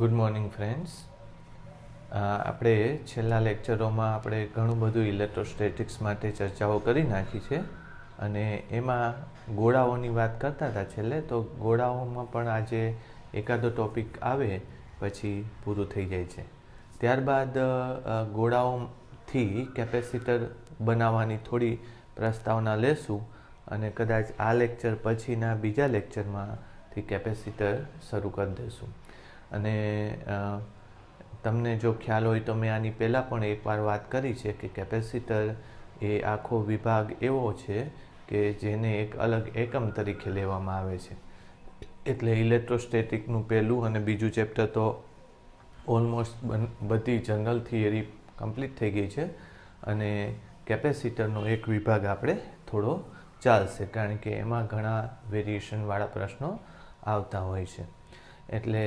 Good morning friends. આપણે છેલ્લા લેક્ચરોમાં આપણે ઘણું બધું ઇલેક્ટ્રોસ્ટેટિક્સ માટે ચર્ચાઓ કરી નાખી છે અને એમાં ગોળાઓની વાત કરતા હતા છેલ્લે. તો ગોળાઓમાં પણ આજે એકાદો ટોપિક આવે પછી પૂરું થઈ જાય છે. ત્યારબાદ ગોળાઓથી કેપેસિટર બનાવવાની થોડી પ્રસ્તાવના લેશું અને કદાચ આ લેક્ચર પછીના બીજા લેક્ચરમાંથી કેપેસિટર શરૂ કરી દઈશું. અને તમને જો ખ્યાલ હોય તો મેં આની પહેલાં પણ એકવાર વાત કરી છે કે કેપેસિટર એ આખો વિભાગ એવો છે કે જેને એક અલગ એકમ તરીકે લેવામાં આવે છે. એટલે ઇલેક્ટ્રોસ્ટેટિકનું પહેલું અને બીજું ચેપ્ટર તો ઓલમોસ્ટ બધી જનરલ થિયરી કમ્પ્લીટ થઈ ગઈ છે અને કેપેસિટરનો એક વિભાગ આપણે થોડો ચાલશે કારણ કે એમાં ઘણા વેરિએશનવાળા પ્રશ્નો આવતા હોય છે. એટલે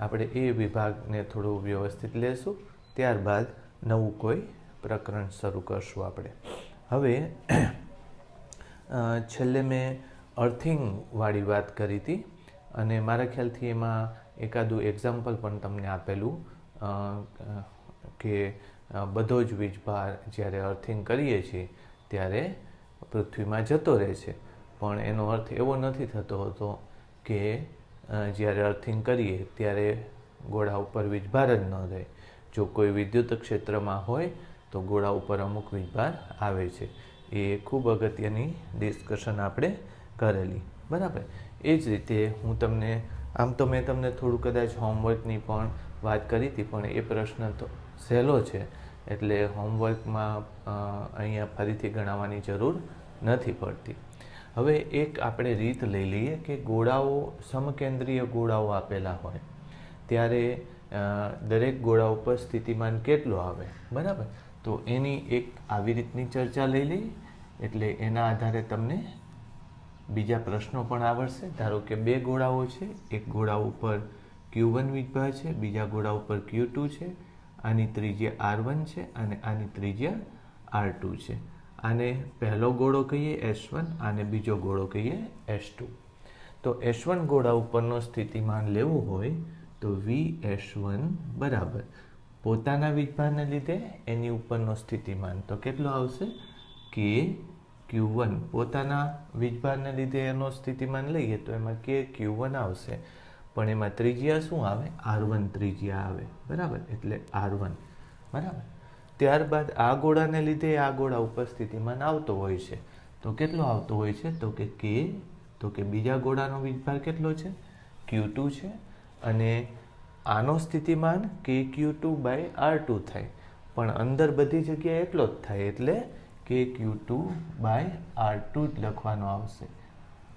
આપણે એ વિભાગને થોડું વ્યવસ્થિત લેશું, ત્યારબાદ નવું કોઈ પ્રકરણ શરૂ કરશું આપણે. હવે છેલ્લે મેં અર્થિંગવાળી વાત કરી હતી અને મારા ખ્યાલથી એમાં એકાદું એક્ઝામ્પલ પણ તમને આપેલું કે બધો જ વીજભાર જ્યારે અર્થિંગ કરીએ છીએ ત્યારે પૃથ્વીમાં જતો રહે છે, પણ એનો અર્થ એવો નથી થતો હોતો કે જ્યારે અર્થિંગ કરીએ ત્યારે ગોળા ઉપર વીજભાર જ ન રહે. જો કોઈ વિદ્યુત ક્ષેત્રમાં હોય તો ગોળા ઉપર અમુક વીજભાર આવે છે. એ ખૂબ અગત્યની ડિસ્કશન આપણે કરેલી, બરાબર. એ જ રીતે હું તમને આમ તો મેં તમને થોડું કદાચ હોમવર્કની પણ વાત કરી હતી, પણ એ પ્રશ્ન તો સહેલો છે એટલે હોમવર્કમાં અહીંયા ફરીથી ગણાવવાની જરૂર નથી પડતી. હવે એક આપણે રીત લઈ લઈએ કે ગોળાઓ સમકેન્દ્રીય ગોળાઓ આપેલા હોય ત્યારે દરેક ગોળા ઉપર સ્થિતિમાન કેટલો આવે, બરાબર. તો એની એક આવી રીતની ચર્ચા લઈ લઈએ એટલે એના આધારે તમને બીજા પ્રશ્નો પણ આવડશે. ધારો કે બે ગોળાઓ છે, એક ગોળા ઉપર Q1 વીજભાર છે, બીજા ગોળા ઉપર Q2 છે. આની ત્રિજ્યા R1 છે અને આની ત્રિજ્યા R2 છે. આને પહેલો ગોળો કહીએ S1, આને બીજો ગોળો કહીએ S2. તો S1 ગોળા ઉપરનો સ્થિતિમાન લેવું હોય તો VS1 બરાબર પોતાના વીજભારને લીધે એની ઉપરનો સ્થિતિમાન તો કેટલો આવશે કે Q1. પોતાના વીજભારને લીધે એનો સ્થિતિમાન લઈએ તો એમાં કે Q1 આવશે, પણ એમાં ત્રિજ્યા શું આવે? R1 ત્રિજ્યા આવે, બરાબર. એટલે R1, બરાબર. ત્યારબાદ આ ગોળાને લીધે આ ગોળા ઉપર સ્થિતિમાન આવતો હોય છે તો કેટલો આવતો હોય છે તો કે બીજા ગોળાનો વીજભાર કેટલો છે? Q2 છે અને આનો સ્થિતિમાન KQ2/R2 થાય, પણ અંદર બધી જગ્યાએ એટલો જ થાય એટલે KQ2/R2 જ લખવાનો આવશે.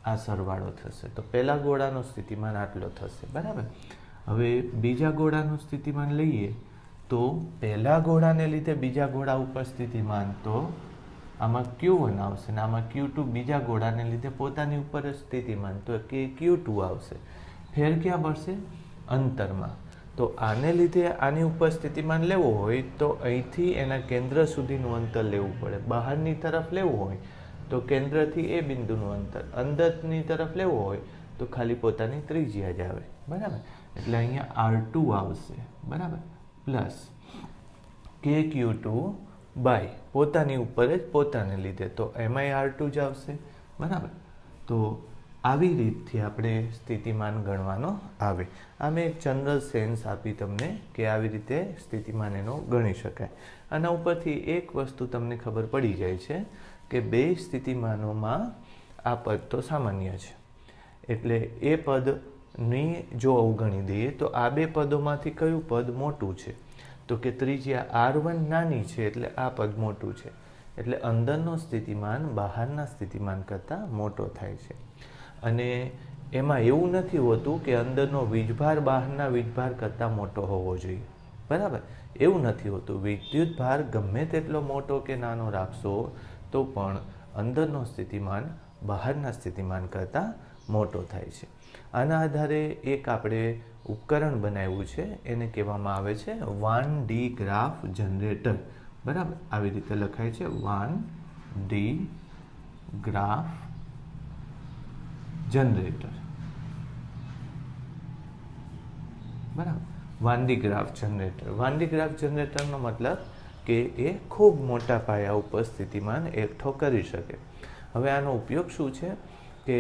આ સરવાળો થશે તો પહેલા ગોળાનો સ્થિતિમાન આટલો થશે, બરાબર. હવે બીજા ગોળાનું સ્થિતિમાન લઈએ તો પહેલા ગોળાને લીધે બીજા ગોળા ઉપર સ્થિતિમાન તો આમાં Q1 આવશે અને આમાં Q2 બીજા ગોળાને લીધે પોતાની ઉપર સ્થિતિમાન તો કે Q2 આવશે. ફેર ક્યાં પડશે? અંતરમાં. તો આને લીધે આની ઉપર સ્થિતિમાન લેવું હોય તો અહીંથી એના કેન્દ્ર સુધીનું અંતર લેવું પડે. બહારની તરફ લેવું હોય તો કેન્દ્રથી એ બિંદુનું અંતર, અંદરની તરફ લેવું હોય તો ખાલી પોતાની ત્રિજ્યા જ આવે, બરાબર. એટલે અહીંયા R2 આવશે, બરાબર, પ્લસ KQ2 પોતાની ઉપર જ પોતાને લીધે તો એમાંય R2 જ આવશે, બરાબર. તો આવી રીતથી આપણે સ્થિતિમાન ગણવાનો આવે. આ મેં એક જનરલ સેન્સ આપી તમને કે આવી રીતે સ્થિતિમાન એનો ગણી શકાય. આના ઉપરથી એક વસ્તુ તમને ખબર પડી જાય છે કે બે સ્થિતિમાનોમાં આ પદ તો સામાન્ય છે, એટલે એ પદની જો અવગણી દઈએ તો આ બે પદોમાંથી કયું પદ મોટું છે? તો કે ત્રિજ્યા R1 નાની છે એટલે આ પદ મોટું છે, એટલે અંદરનો સ્થિતિમાન બહારના સ્થિતિમાન કરતાં મોટો થાય છે. અને એમાં એવું નથી હોતું કે અંદરનો વીજભાર બહારના વીજભાર કરતાં મોટો હોવો જોઈએ, બરાબર. એવું નથી હોતું. વિદ્યુત ભાર ગમે તેટલો મોટો કે નાનો રાખશો તો પણ અંદરનો સ્થિતિમાન બહારના સ્થિતિમાન કરતાં મોટો થાય છે. આના આધારે એક આપણે ઉપકરણ બનાવ્યું છે, એને કહેવામાં આવે છે 1D ગ્રાફ જનરેટર, બરાબર. આવી રીતે લખાય છે 1D ગ્રાફ જનરેટર, બરાબર. Van D graph generator. Van D graph જનરેટરનો મતલબ કે એ ખૂબ મોટા પાયા ઉપર સ્થિતિમાન એકઠો કરી શકે. હવે આનો ઉપયોગ શું છે કે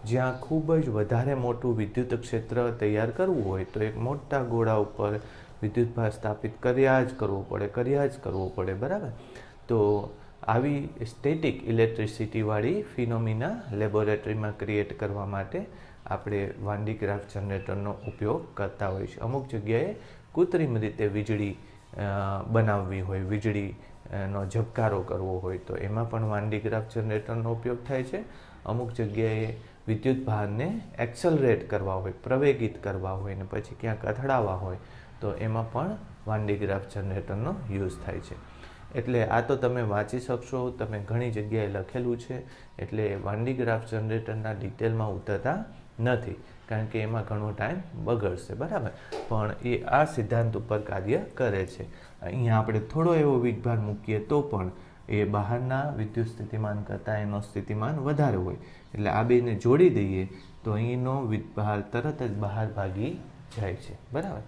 જ્યાં ખૂબ જ વધારે મોટું વિદ્યુત ક્ષેત્ર તૈયાર કરવું હોય તો એક મોટા ગોળા ઉપર વિદ્યુતભાર સ્થાપિત કર્યા જ કરવો પડે બરાબર. તો આવી સ્ટેટિક ઇલેક્ટ્રિસિટીવાળી ફિનોમિના લેબોરેટરીમાં ક્રિએટ કરવા માટે આપણે વાન ડી ગ્રાફ જનરેટરનો ઉપયોગ કરતા હોઈએ છીએ. અમુક જગ્યાએ કૃત્રિમ રીતે વીજળી બનાવવી હોય, વીજળીનો ઝબકારો કરવો હોય તો એમાં પણ વાન ડી ગ્રાફ જનરેટરનો ઉપયોગ થાય છે. અમુક જગ્યાએ વિદ્યુત ભારને એક્સલરેટ કરવા હોય, પ્રવેગિત કરવા હોય ને પછી ક્યાંક અથડાવવા હોય તો એમાં પણ વાન ડી ગ્રાફ જનરેટરનો યુઝ થાય છે. એટલે આ તો તમે વાંચી શકશો, તમે ઘણી જગ્યાએ લખેલું છે, એટલે વાન ડી ગ્રાફ જનરેટરના ડિટેલમાં ઉતરતા નથી કારણ કે એમાં ઘણો ટાઈમ બગડશે બરાબર. પણ એ આ સિદ્ધાંત ઉપર કાર્ય કરે છે. અહીંયા આપણે થોડો એવો વીજભાર મૂકીએ તો પણ એ બહારના વિદ્યુત સ્થિતિમાન કરતાં એનો સ્થિતિમાન વધારે હોય, એટલે આ બેને જોડી દઈએ તો અહીંનો વીજભાર તરત જ બહાર ભાગી જાય છે બરાબર.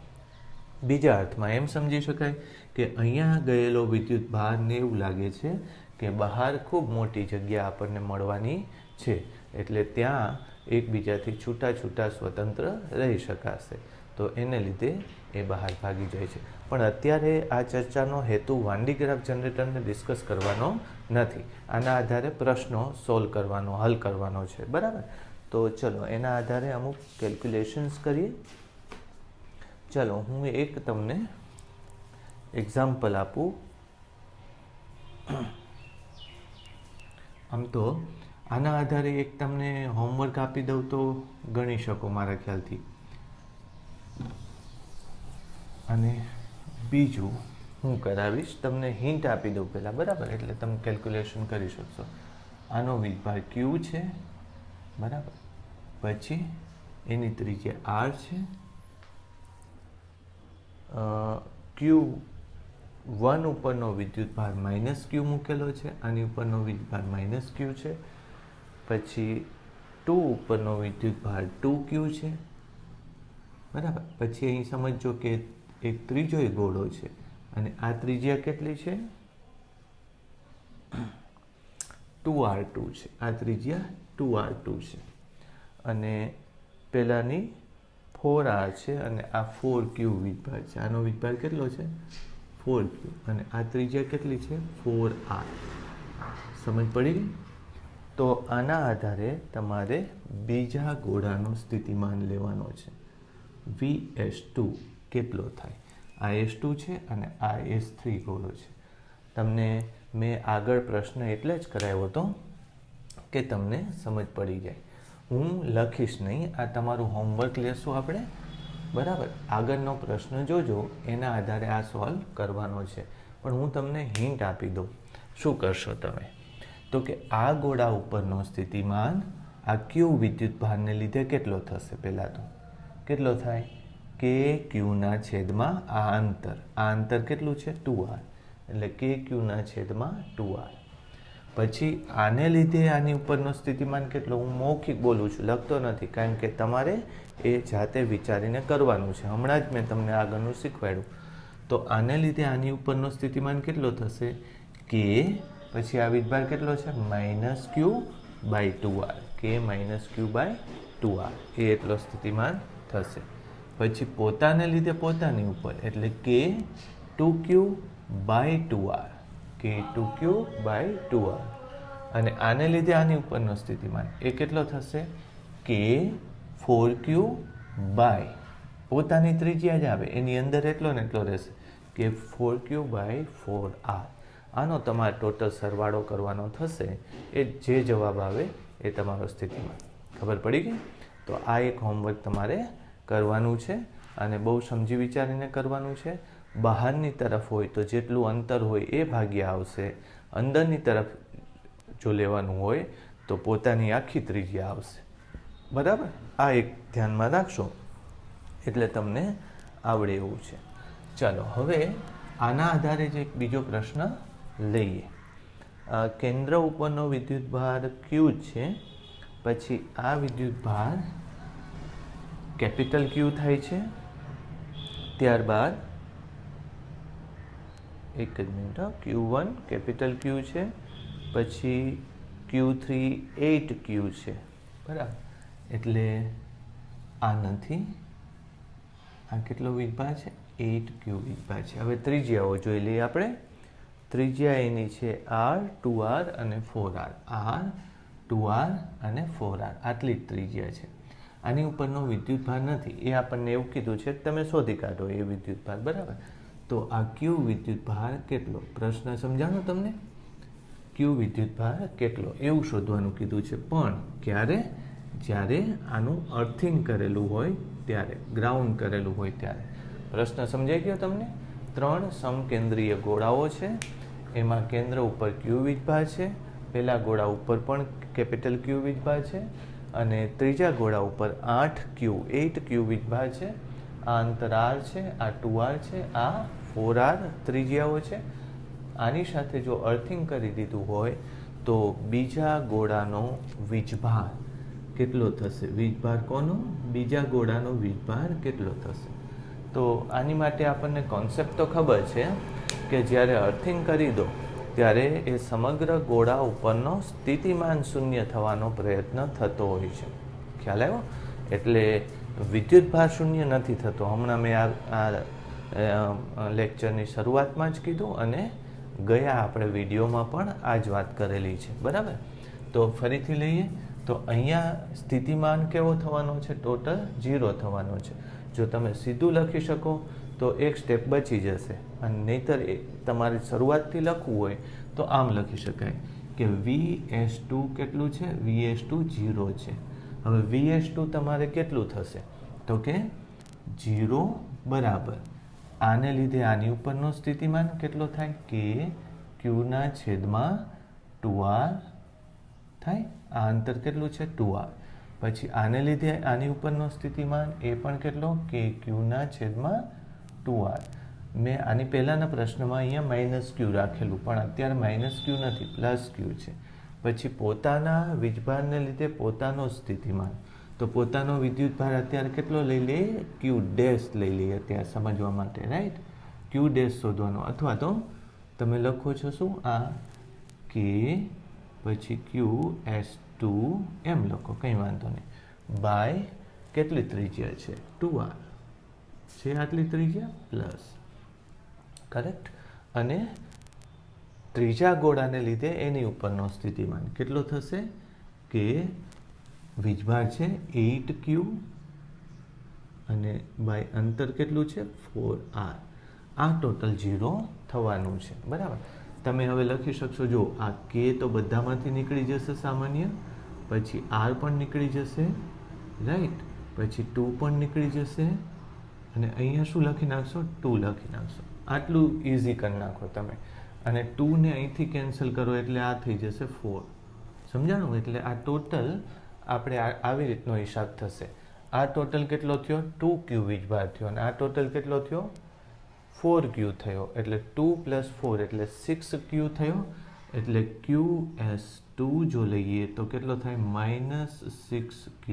બીજા અર્થમાં એમ સમજી શકાય કે અહીંયા ગયેલો વિદ્યુત ભારને એવું લાગે છે કે બહાર ખૂબ મોટી જગ્યા આપણને મળવાની છે, એટલે ત્યાં એકબીજાથી છૂટા સ્વતંત્ર રહી શકાશે, તો એને લીધે એ બહાર ભાગી જાય છે. પણ અત્યારે આ ચર્ચાનો હેતુ વાન ડી ગ્રાફ જનરેટરને ડિસ્કસ કરવાનો નથી, આના આધારે પ્રશ્નો સોલ્વ કરવાનો, હલ કરવાનો છે બરાબર. તો ચલો એના આધારે અમુક કેલ્ક્યુલેશન્સ કરીએ. ચલો હું એક તમને એક્ઝામ્પલ આપું. આમ તો આના આધારે એક તમને હોમવર્ક આપી દઉં તો ગણી શકો મારા ખ્યાલથી, અને બીજું હું કરાવીશ, તમને હિન્ટ આપી દઉં પહેલાં બરાબર, એટલે તમે કેલ્ક્યુલેશન કરી શકશો. આનો વીજભાર Q છે બરાબર, પછી એની ત્રિજ્યા R છે, Q1 ઉપરનો વિદ્યુતભાર -Q મૂકેલો છે, આની ઉપરનો વીજભાર -Q છે, પછી 2 ઉપરનો વિદ્યુતભાર 2Q છે બરાબર. પછી અહીં સમજો કે એક ત્રીજો ગોળો છે અને આ ત્રિજ્યા કેટલી છે 2R2 છે, આ ત્રિજ્યા 2R2 છે, અને પેલાની 4R છે અને આ 4Q વીજભાર છે. આનો વીજભાર કેટલો છે 4Q અને આ ત્રિજ્યા કેટલી છે 4R. સમજ પડી ગઈ? તો આના આધારે તમારે બીજા ગોળાનો સ્થિતિમાન લેવાનો છે. VS2 કેટલો થાય? આ S2 છે અને આ S3 ગોળો છે. તમને મેં આગળ પ્રશ્ન એટલે જ કરાવ્યો હતો કે તમને સમજ પડી જાય. હું લખીશ નહીં, આ તમારું હોમવર્ક લેશું આપણે બરાબર. આગળનો પ્રશ્ન જોજો, એના આધારે આ સોલ્વ કરવાનો છે. પણ હું તમને હિન્ટ આપી દઉં. શું કરશો તમે? તો કે આ ગોળા ઉપરનો સ્થિતિમાન આ Q વિદ્યુતભારને લીધે કેટલો થશે? પહેલાં તો કેટલો થાય કે Qના છેદમાં આ અંતર કેટલું છે 2R, એટલે કે Qના છેદમાં 2R. પછી આને લીધે આની ઉપરનો સ્થિતિમાન કેટલો? હું મૌખિક બોલું છું, લખતો નથી, કારણ કે તમારે એ જાતે વિચારીને કરવાનું છે. હમણાં જ મેં તમને આગળનું શીખવાડ્યું. તો આને લીધે આની ઉપરનો સ્થિતિમાન કેટલો થશે કે પછી આ વીજભાર કેટલો છે -Q/2R, કે -Q/2R, એ એટલો સ્થિતિમાન થશે. પછી પોતાને લીધે પોતાની ઉપર, એટલે કે 2Q/2R, કે 2Q/2R, અને આને લીધે આની ઉપરનો સ્થિતિમાન એ કેટલો થશે કે 4Q પોતાની ત્રિજ્યા જ આવે એની અંદર એટલો ને એટલો રહેશે કે 4Q/4R. આનો તમારે ટોટલ સરવાળો કરવાનો થશે, એ જે જવાબ આવે એ તમારો સ્થિતિમાન. ખબર પડી ગઈ? તો આ એક હોમવર્ક તમારે કરવાનું છે અને બહુ સમજી વિચારીને કરવાનું છે. બહારની તરફ હોય તો જેટલું અંતર હોય એ ભાગ્યા આવશે, અંદરની તરફ જો લેવાનું હોય તો પોતાની આખી ત્રિજ્યા આવશે બરાબર. આ એક ધ્યાનમાં રાખશો એટલે તમને આવડે એવું છે. ચાલો હવે આના આધારે જ એક બીજો પ્રશ્ન લઈએ. કેન્દ્ર ઉપરનો વિદ્યુતભાર Q છે, પછી આ વિદ્યુતભાર કેપિટલ Q થાય છે, ત્યારબાદ એક જ મિનિટ, Q1 કેપિટલ Q છે, પછી Q3 8Q છે, બરાબર. એટલે આ નથી, આ કેટલો વીજભાર છે? 8Q વીજભાર છે. હવે ત્રિજ્યાઓ જોઈ લઈએ આપણે. ત્રિજ્યા એની છે R, 2R અને 4R. R, 2R અને 4R, આટલી જ ત્રિજ્યા છે. આની ઉપરનો વિદ્યુતભાર નથી, એ આપણને એવું કીધું છે તમે શોધી કાઢો એ વિદ્યુતભાર, બરાબર. તો આ Q વિદ્યુતભાર કેટલો? પ્રશ્ન સમજાણો તમને? Q વિદ્યુતભાર કેટલો એવું શોધવાનું કીધું છે. પણ ક્યારે? જ્યારે આનું અર્થિંગ કરેલું હોય ત્યારે, ગ્રાઉન્ડ કરેલું હોય ત્યારે. પ્રશ્ન સમજાઈ ગયો તમને? 3 સમકેન્દ્રીય ગોળાઓ છે, એમાં કેન્દ્ર ઉપર Q વીજભાર છે, પહેલા ગોળા ઉપર પણ કેપિટલ Q વીજભાર છે, અને ત્રીજા ગોળા ઉપર 8Q વીજભાર છે. આ અંતર R છે, આ 2R છે, આ 4R ત્રિજ્યાઓ છે. આની સાથે જો અર્થિંગ કરી દીધું હોય તો બીજા ગોળાનો વીજભાર કેટલો થશે? વીજભાર કોનો? બીજા ગોળાનો વીજભાર કેટલો થશે? તો આની માટે આપણને કોન્સેપ્ટ તો ખબર છે કે જ્યારે અર્થિંગ કરી દો ત્યારે એ સમગ્ર ગોળા ઉપરનો સ્થિતિમાન શૂન્ય થવાનો પ્રયત્ન થતો હોય છે. ખ્યાલ આવ્યો? એટલે વિદ્યુતભાર શૂન્ય નથી થતો. હમણાં મેં આ લેક્ચરની શરૂઆતમાં જ કીધું અને ગયા આપણે વિડીયોમાં પણ આ જ વાત કરેલી છે, બરાબર. તો ફરીથી લઈએ તો અહીંયા સ્થિતિમાન કેવો થવાનો છે? ટોટલ 0 થવાનો છે. જો તમે સીધું લખી શકો તો એક સ્ટેપ બચી જશે, અને નહીંતર તમારે શરૂઆતથી લખવું હોય તો આમ લખી શકાય કે VS2 કેટલું છે? VS2 0 છે. હવે VS2 તમારે કેટલું થશે? તો કે 0 બરાબર આને લીધે આની ઉપરનો સ્થિતિમાન કેટલો થાય? કે Q/2R થાય. આ અંતર કેટલું છે? 2R. પછી આને લીધે આની ઉપરનો સ્થિતિમાન એ પણ કેટલો? કે Q/2R. મેં આની પહેલાંના પ્રશ્નમાં અહીંયા -Q રાખેલું, પણ અત્યારે -Q નથી, +Q છે. પછી પોતાના વીજભારને લીધે પોતાનો સ્થિતિમાન, તો પોતાનો વિદ્યુતભાર અત્યારે કેટલો લઈ લઈએ? Q' લઈ લઈએ અત્યારે સમજવા માટે, રાઈટ? Q' શોધવાનો, અથવા તો તમે લખો છો શું? આ K પછી QS2 એમ લખો, કંઈ વાંધો નહીં. બાય કેટલી ત્રિજ્યા છે? 2R છે, આટલી ત્રિજ્યા પ્લસ, કરેક્ટ. અને ત્રીજા ગોળાને લીધે એની ઉપરનો સ્થિતિમાન કેટલો થશે? કે વીજભાર છે 8Q અને બાય અંતર કેટલું છે? 4R. આ ટોટલ 0 થવાનું છે, બરાબર. તમે હવે લખી શકશો, જો આ K તો બધામાંથી નીકળી જશે સામાન્ય, પછી R પણ નીકળી જશે, રાઈટ. પછી 2 પણ નીકળી જશે, અને અહીંયા શું લખી નાખશો? 2 લખી નાખશો. આટલું ઇઝી કરી નાખો તમે, અને 2 ને અહીંથી કેન્સલ કરો એટલે આ થઈ જશે 4. સમજાણું? એટલે આ ટોટલ આપણે આવી રીતનો હિસાબ થશે. આ ટોટલ કેટલો થયો? 2Q વીજભાર થયો, અને આ ટોટલ કેટલો થયો? 4Q થયો. એટલે 2 + 4 એટલે 6Q થયો. એટલે QS2 જો લઈએ તો કેટલો થાય? -6Q,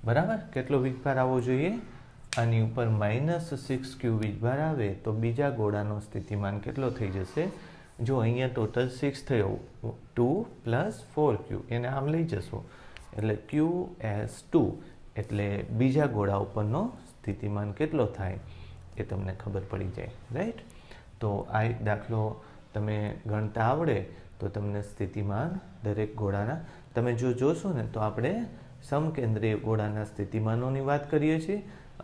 બરાબર. કેટલો વીજભાર આવવો જોઈએ? આની ઉપર -6Q વીજભાર આવે તો બીજા ગોળાનો સ્થિતિમાન કેટલો થઈ જશે? જો અહીંયા ટોટલ 6 થયો, 2 + 4Q, એને આમ લઈ જશો એટલે QS2, એટલે બીજા ગોળા ઉપરનો સ્થિતિમાન કેટલો થાય એ તમને ખબર પડી જાય, રાઈટ. તો આ એક દાખલો તમે ગણતા આવડે તો તમને સ્થિતિમાન દરેક ગોળાના, તમે જો જોશો ને તો આપણે સમકેન્દ્રીય ગોળાના સ્થિતિમાનોની વાત કરીએ છીએ,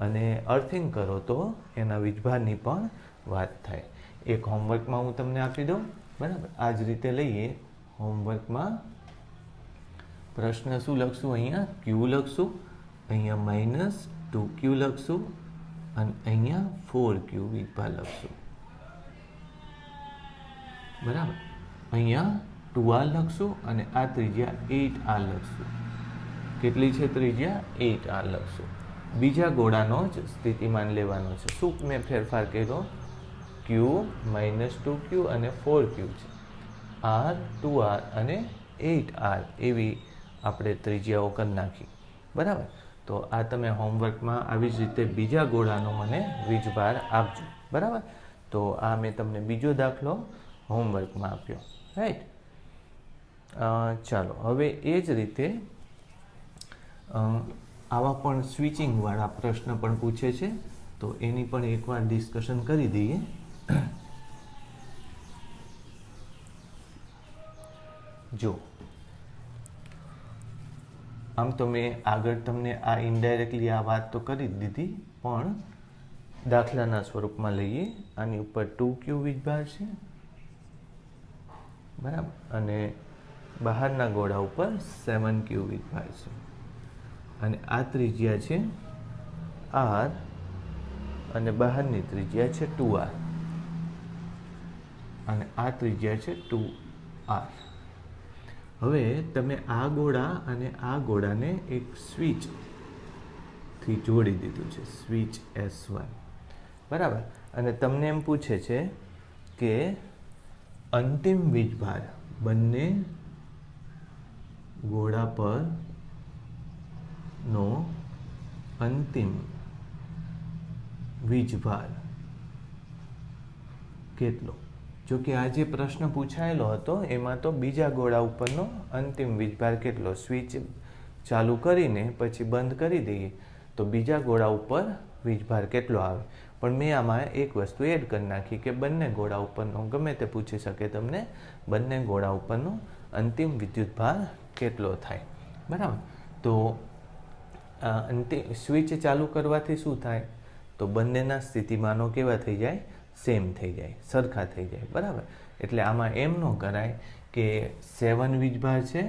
અને અર્થિંગ કરો તો એના વીજભારની પણ વાત થાય. એક હોમવર્કમાં હું તમને આપી દઉં, બરાબર. આ જ રીતે લઈએ હોમવર્કમાં. પ્રશ્ન શું લખશું? અહીંયા Q લખશું, અહીંયા -2Q લખશું, અને અહીંયા 4Q વીજભાર લખશું, બરાબર. અહીંયા 2R લખશું, અને આ ત્રિજ્યા 8R લખશું. કેટલી છે ત્રિજ્યા? 8R લખશું. બીજા ગોળાનો જ સ્થિતિમાન લેવાનો છે. શું મેં ફેરફાર કર્યો? Q -2Q અને 4Q છે. R, 2R અને 8R એવી આપણે ત્રિજ્યાઓ કરી નાખી, બરાબર. તો આ તમે હોમવર્કમાં આવી જ રીતે બીજા ગોળાનો મને વીજભાર આપજો, બરાબર. તો આ મેં તમને બીજો દાખલો હોમવર્કમાં આપ્યો, રાઈટ. ચાલો હવે એ જ રીતે આવા પણ સ્વિચિંગવાળા પ્રશ્ન પણ પૂછે છે, તો એની પણ એકવાર ડિસ્કશન કરી દઈએ. જો આમ તો મેં આગળ તમને આ ઇનડાયરેક્ટલી આ વાત તો કરી જ દીધી, પણ દાખલાના સ્વરૂપમાં લઈએ. આની ઉપર 2q વીજભાર છે, બરાબર, અને બહારના ગોળા ઉપર 7q વીજભાર છે, અને આ ત્રિજ્યા છે r અને બહારની ત્રિજ્યા છે 2r, અને આ ત્રિજ્યા છે 2r. હવે તમે આ ગોળા અને આ ગોળાને એક સ્વિચથી જોડી દીધું છે, સ્વિચ S1, બરાબર. અને તમને એમ પૂછે છે કે અંતિમ વીજભાર બંને ગોળા પરનો અંતિમ વીજભાર કેટલો. જો કે આ જે પ્રશ્ન પૂછાયેલો હતો એમાં તો બીજા ગોળા ઉપરનો અંતિમ વીજભાર કેટલો, સ્વિચ ચાલુ કરીને પછી બંધ કરી દઈએ તો બીજા ગોળા ઉપર વીજભાર કેટલો આવે. પણ મેં આમાં એક વસ્તુ એડ કરી નાખી કે બંને ગોળા ઉપરનો, ગમે તે પૂછી શકે તમને, બંને ગોળા ઉપરનો અંતિમ વિદ્યુતભાર કેટલો થાય, બરાબર. તો અંતિમ સ્વિચ ચાલુ કરવાથી શું થાય, તો બંનેના સ્થિતિમાનો કેવા થઈ જાય, સેમ થઈ જાય, સરખા થઈ જાય, બરાબર. એટલે આમાં એમ ન કરાય કે 7 વીજભાર છે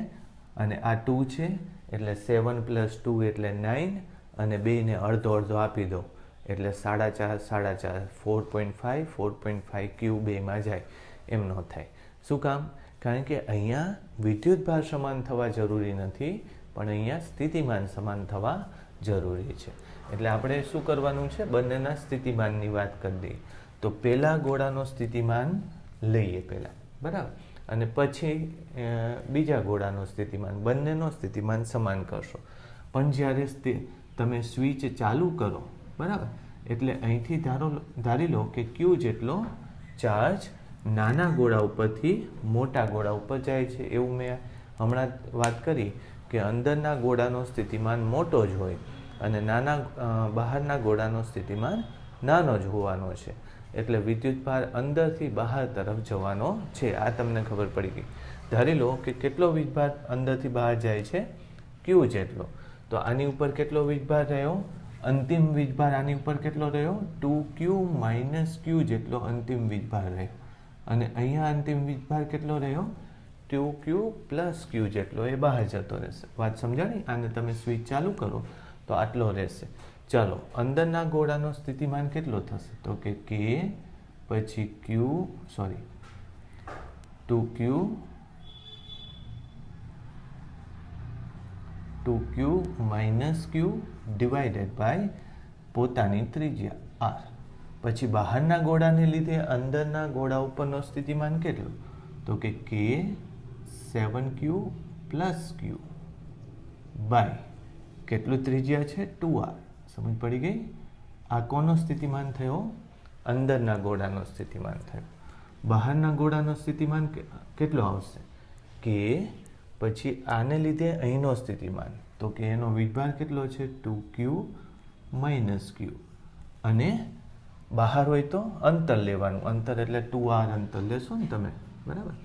અને આ 2 છે, એટલે 7 + 2 એટલે 9, અને બેયને અડધો અડધો આપી દો એટલે 4.5 4.5 4.5 4.5 ક્યુ બેમાં જાય, એમ ન થાય. શું કામ? કારણ કે અહીંયા વિદ્યુતભાર સમાન થવા જરૂરી નથી, પણ અહીંયા સ્થિતિમાન સમાન થવા જરૂરી છે. એટલે આપણે શું કરવાનું છે, બંનેના સ્થિતિમાનની વાત કરી દઈએ. તો પહેલા ગોળાનો સ્થિતિમાન લઈએ પહેલાં, બરાબર, અને પછી બીજા ગોળાનો સ્થિતિમાન, બંનેનો સ્થિતિમાન સમાન કરશો. પણ જ્યારે તમે સ્વિચ ચાલુ કરો, બરાબર, એટલે અહીંથી ધારી લો કે ક્યુ જેટલો ચાર્જ નાના ગોળા ઉપરથી મોટા ગોળા ઉપર જાય છે. એવું મેં હમણાં વાત કરી કે અંદરના ગોળાનો સ્થિતિમાન મોટો જ હોય અને બહારના ગોળાનો સ્થિતિમાન નાનો જ હોવાનો છે. એટલે વિદ્યુતભાર અંદરથી બહાર તરફ જવાનો છે, આ તમને ખબર પડી ગઈ. ધારી લો કે કેટલો વીજભાર અંદરથી બહાર જાય છે, ક્યુ જેટલો. તો આની ઉપર કેટલો વીજભાર રહ્યો, અંતિમ વીજભાર આની ઉપર કેટલો રહ્યો, 2q - q જેટલો અંતિમ વીજભાર રહ્યો. અને અહીંયા અંતિમ વીજભાર કેટલો રહ્યો, 2q + q જેટલો, એ બહાર જતો રહેશે. વાત સમજાણી? આને તમે સ્વિચ ચાલુ કરો તો આટલો રહેશે. ચાલો અંદરના ગોળાનો સ્થિતિમાન કેટલો થશે, તો કે k પછી 2q - q ડિવાઇડેડ બાય પોતાની ત્રિજ્યા r. પછી બહારના ગોળાને લીધે અંદરના ગોળા ઉપરનો સ્થિતિમાન કેટલો, તો કે k 7q + q બાય કેટલું ત્રિજ્યા છે, 2r. સમજ પડી ગઈ? આ કોનો સ્થિતિમાન થયો, અંદરના ગોળાનો સ્થિતિમાન થયો. બહારના ગોળાનો સ્થિતિમાન કેટલો આવશે, કે પછી આને લીધે અહીંનો સ્થિતિમાન, તો કે એનો વીજભાર કેટલો છે, 2q - q. અને બહાર હોય તો અંતર લેવાનું, અંતર એટલે 2r અંતર લેશો ને તમે, બરાબર.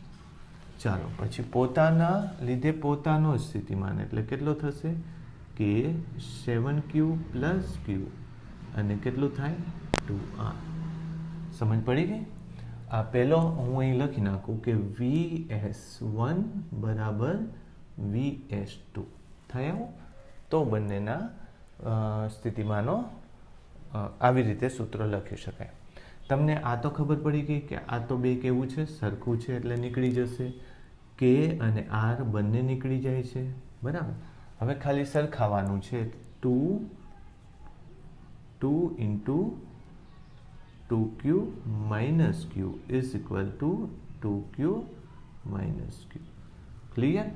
ચાલો પછી પોતાના લીધે પોતાનો સ્થિતિમાન એટલે કેટલો થશે, કે 7q + q, અને કેટલું થાય, 2r. સમજ પડી ગઈ? આ પહેલો હું અહીં લખી નાખું કે VS1 = VS2 થાય એવું. તો બંનેના સ્થિતિમાનો આવી રીતે સૂત્ર લખી શકાય. તમને આ તો ખબર પડી ગઈ કે આ તો બે કેવું છે, સરખું છે, એટલે નીકળી જશે. k અને r બંને નીકળી જાય છે, બરાબર. હવે ખાલી સરખાવાનું છે, 2 × 2q - q = 2q - q. Clear?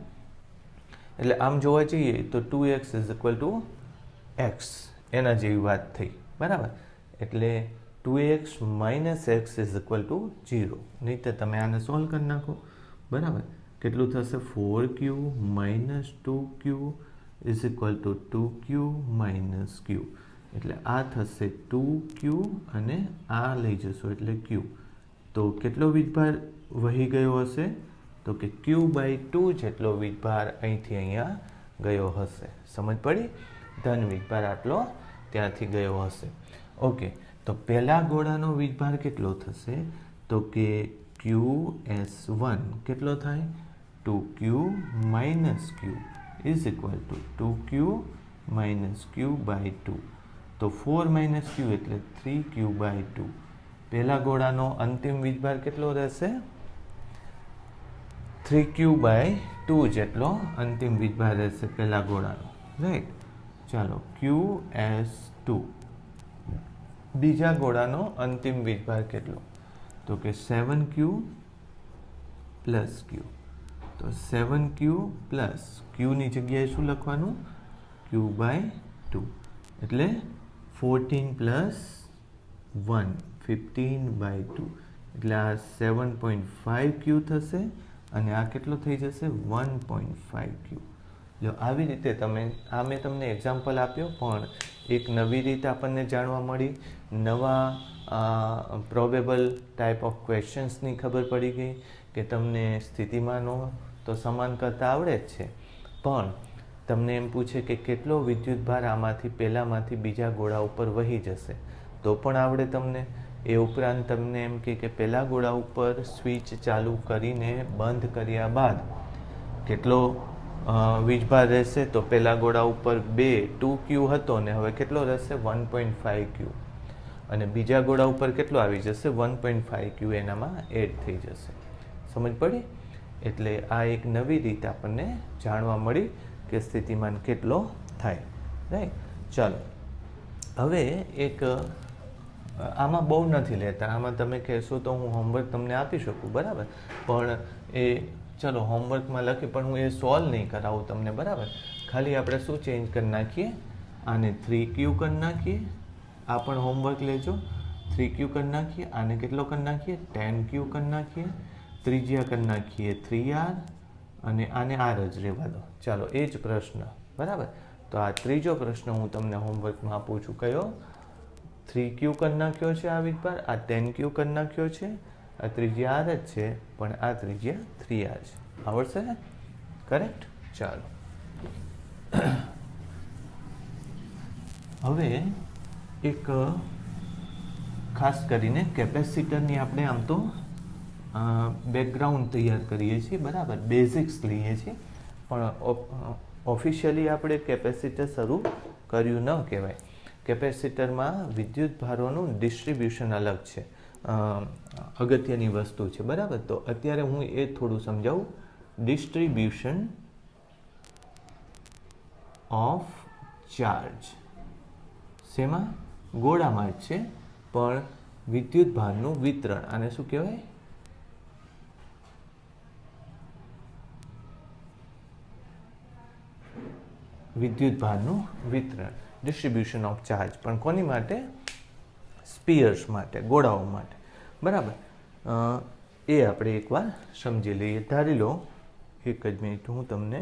એટલે આમ જોવા જઈએ તો 2x = એક્સ એના જેવી વાત થઈ, બરાબર. એટલે 2x minus x is equal to 0. નહીં તો તમે આને સોલ્વ કરી નાખો, બરાબર. કેટલું થશે? 4q minus 2q is equal to 2q minus q. એટલે આ થશે 2q અને આ લઈ જશો એટલે q. તો કેટલો વીજભાર વહી ગયો હશે? તો કે q/2 જેટલો વીજભાર અહીંથી અહીંયા ગયો હશે. સમજ પડી? ધન વીજભાર આટલો ત્યાંથી ગયો હશે. ઓકે, તો પહેલા ગોળાનો વીજભાર કેટલો થશે? તો કે qs1 કેટલો થાય? 2q minus q is equal to 2q minus q/2. તો 4 માઇનસ q એટલે 3q/2. પહેલા ગોળાનો અંતિમ વીજભાર કેટલો રહેશે? 3q/2 જેટલો અંતિમ વીજભાર રહેશે પહેલા ગોળાનો, રાઈટ. ચાલો, qs2. બીજા ગોળાનો અંતિમ વીજભાર કેટલો? તો કે 7q પ્લસ q. તો 7q પ્લસ qની જગ્યાએ શું લખવાનું? q/2. એટલે 14 પ્લસ 1 15/2. એટલે આ 7.5q થશે અને આ કેટલો થઈ જશે? 1.5q. જો આવી રીતે મેં તમને એક્ઝામ્પલ આપ્યો, પણ એક નવી રીત આપણને જાણવા મળી, નવા પ્રોબેબલ ટાઈપ ઓફ ક્વેશ્ચન્સની ખબર પડી ગઈ કે તમને સ્થિતિમાનો તો સમાન કરતા આવડે જ છે, પણ તમને એમ પૂછે કે કેટલો વિદ્યુતભાર આમાંથી પહેલામાંથી બીજા ગોળા ઉપર વહી જશે, તો પણ આવડે તમને. એ ઉપરાંત તમને એમ કે પહેલા ગોળા ઉપર સ્વિચ ચાલુ કરીને બંધ કર્યા બાદ કેટલો વીજભાર રહેશે? તો પહેલા ગોળા ઉપર 2q હતો ને હવે કેટલો રહેશે? 1.5q. અને બીજા ગોળા ઉપર કેટલો આવી જશે? 1.5q એનામાં એડ થઈ જશે. સમજ પડી? એટલે આ એક નવી રીત આપણને જાણવા મળી કે સ્થિતિમાન કેટલો થાય, રાઈટ. ચાલો, હવે એક આમાં બહુ નથી લેતા, આમાં તમે કહેશો તો હું હોમવર્ક તમને આપી શકું, બરાબર. પણ એ ચલો હોમવર્કમાં લખી, પણ હું એ સોલ્વ નહીં કરાવું તમને, બરાબર. ખાલી આપણે શું ચેન્જ કરી નાખીએ? આને 3q કરી નાખીએ. આ પણ હોમવર્ક લેજો. 3q કરી નાખીએ. આને કેટલો કરી નાખીએ? 10q કરી નાખીએ. ત્રિજ્યા કરી નાખીએ 3r અને આને r જ રહેવા દો. ચાલો, એ જ પ્રશ્ન, બરાબર. તો આ ત્રીજો પ્રશ્ન હું તમને હોમવર્કમાં આપું છું. કયો? 3q કરી નાખ્યો છે આ વીજભાર, આ 10q કરી નાખ્યો છે, આ ત્રિજ્યા r જ છે, પણ આ ત્રિજ્યા 3r છે. આવડશે ને? કરેક્ટ? ચાલો, હવે એક ખાસ કરીને કેપેસિટરની આપણે આમ તો બેકગ્રાઉન્ડ તૈયાર કરીએ છીએ, બરાબર. બેઝિક્સ લઈએ છીએ, પણ ઓફિશિયલી આપણે કેપેસિટર શરૂ કર્યું ન કહેવાય. કેપેસિટરમાં વિદ્યુત ભારોનું ડિસ્ટ્રીબ્યુશન અલગ છે, અગત્યની વસ્તુ છે, બરાબર. તો અત્યારે હું એ થોડું સમજાવું. ડિસ્ટ્રીબ્યુશન ઓફ ચાર્જ શેમાં? ગોળામાં જ છે, પણ વિદ્યુત ભારનું વિતરણ, આને શું કહેવાય? વિદ્યુત ભારનું વિતરણ, ડિસ્ટ્રીબ્યુશન ઓફ ચાર્જ. પણ કોની માટે? સ્પીયર્સ માટે, ગોળાઓ માટે, બરાબર. એ આપણે એકવાર સમજી લઈએ. ધારી લો, એક જ મિનિટ, હું તમને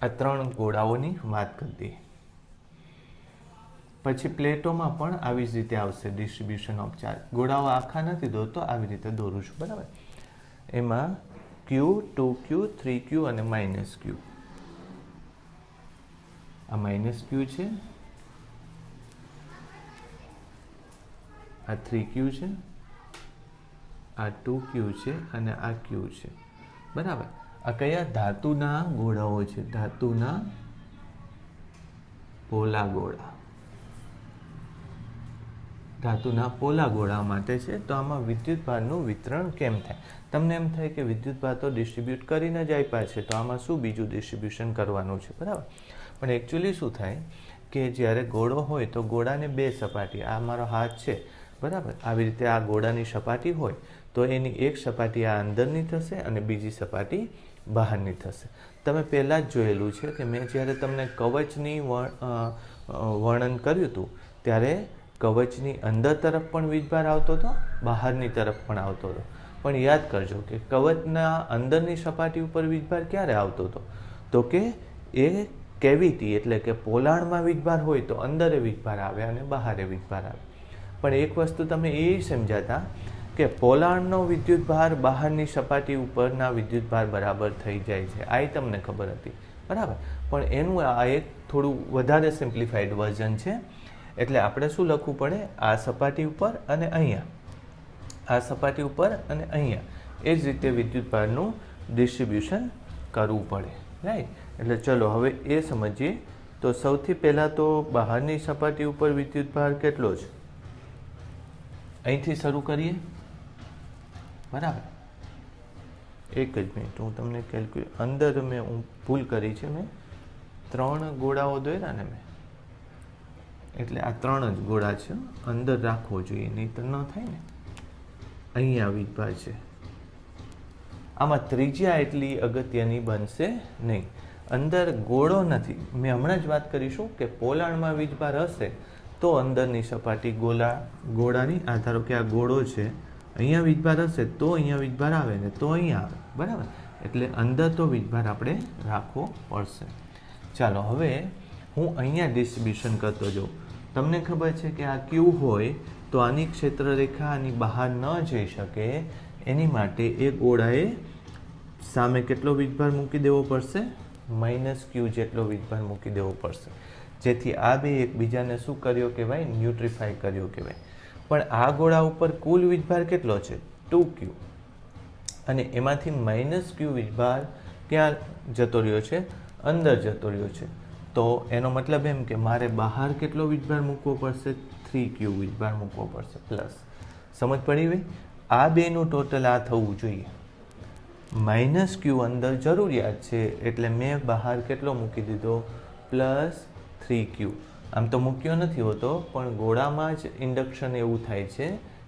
આ 3 ગોળાઓની વાત કરી દઈએ. પછી પ્લેટોમાં પણ આવી જ રીતે આવશે ડિસ્ટ્રીબ્યુશન ઓફ ચાર્જ. ગોળાઓ આખા નથી દોરતો, આવી રીતે દોરું છું, બરાબર. એમાં q, 2q, 3q અને -q. આ -q છે, આ 3q છે, આ 2q છે અને આ q છે, બરાબર. આ કયા? ધાતુના ગોળાઓ છે, ધાતુના પોલા ગોળા. ધાતુના પોલા ગોળા માટે છે. તો આમાં વિદ્યુતભારનું વિતરણ કેમ થાય? તમને એમ થાય કે વિદ્યુતભાર તો ડિસ્ટ્રીબ્યુટ કરીને જ આપ્યા છે, તો આમાં શું બીજું ડિસ્ટ્રીબ્યુશન કરવાનું છે, બરાબર. પણ એકચ્યુઅલી શું થાય કે જ્યારે ગોળો હોય તો ગોળાને 2 સપાટી, આ મારો હાથ છે, બરાબર. આવી રીતે આ ગોળાની સપાટી હોય તો એની એક સપાટી આ અંદરની થશે અને બીજી સપાટી બહારની થશે. તમે પહેલાં જ જોયેલું છે કે મેં જ્યારે તમને કવચની વર્ણન કર્યું હતું ત્યારે કવચની અંદર તરફ પણ વીજભાર આવતો હતો, બહારની તરફ પણ આવતો હતો. પણ યાદ કરજો કે કવચના અંદરની સપાટી ઉપર વીજભાર ક્યારે આવતો હતો? તો કે એ કેવિટી એટલે કે પોલાણમાં વીજભાર હોય તો અંદરે વીજભાર આવે અને બહારે વીજભાર આવે. પણ એક વસ્તુ તમે એ સમજાતા કે પોલાણનો વિદ્યુતભાર બહારની સપાટી ઉપરના વિદ્યુતભાર બરાબર થઈ જાય છે, આ તમને ખબર હતી, બરાબર. પણ એનું આ એક થોડું વધારે સિમ્પ્લિફાઈડ વર્ઝન છે. એટલે આપણે શું લખવું પડે? આ સપાટી ઉપર અને અહીંયા, આ સપાટી ઉપર અને અહીંયા, એ જ રીતે વિદ્યુતભારનું ડિસ્ટ્રીબ્યુશન કરવું પડે, રાઈટ. એટલે ચલો હવે એ સમજીએ. તો સૌથી પહેલાં તો બહારની સપાટી ઉપર વિદ્યુતભાર કેટલો છે? અહીંથી શરૂ કરીએ, બરાબર. એક જ મિનિટ, હું તમને કેલ્ક્યુલેટ અંદર હું ભૂલ કરી છે. મેં 3 ગોળાઓ દોર્યા ને મેં, એટલે આ 3 જ ગોળા છે, અંદર રાખવો જોઈએ, નહીં તો ન થાય ને. અહીંયા વીજભાર છે, આમાં ત્રિજ્યા એટલી અગત્યની બનશે નહીં. અંદર ગોળો નથી. મેં હમણાં જ વાત કરીશું કે પોલાણમાં વીજભાર હશે તો અંદરની સપાટી ગોળાની, આ ધારો કે આ ગોળો છે, અહીંયા વીજભાર હશે તો અહીંયા વીજભાર આવે ને તો અહીંયા આવે, બરાબર. એટલે અંદર તો વીજભાર આપણે રાખવો પડશે. ચાલો હવે હું અહીંયા ડિસ્ટ્રીબ્યુશન કરતો જાઉં. તમને ખબર છે કે આ ક્યુ હોય તો આની ક્ષેત્રરેખા આની બહાર ન જઈ શકે, એની માટે એ ગોળાએ સામે કેટલો વીજભાર મૂકી દેવો પડશે? -q જેટલો વીજભાર મૂકી દેવો પડશે, જેથી આ બે એકબીજાને શું કર્યો કહેવાય? ન્યુટ્રીફાય કર્યો કહેવાય. પણ આ ગોળા ઉપર કુલ વીજભાર કેટલો છે? 2q. અને એમાંથી -q વીજભાર ક્યાં જતો રહ્યો છે? અંદર જતો રહ્યો છે. તો એનો મતલબ એમ કે મારે બહાર કેટલો વીજભાર મૂકવો પડશે? 3q વીજભાર મૂકવો પડશે પ્લસ. સમજ પડી ભાઈ? આ બેનું ટોટલ આ થવું જોઈએ. -q અંદર જરૂરિયાત છે એટલે મેં બહાર કેટલો મૂકી દીધો? +3q. આમ તો મૂક્યો નથી હોતો, પણ ગોળામાં જ ઇન્ડક્શન એવું થાય છે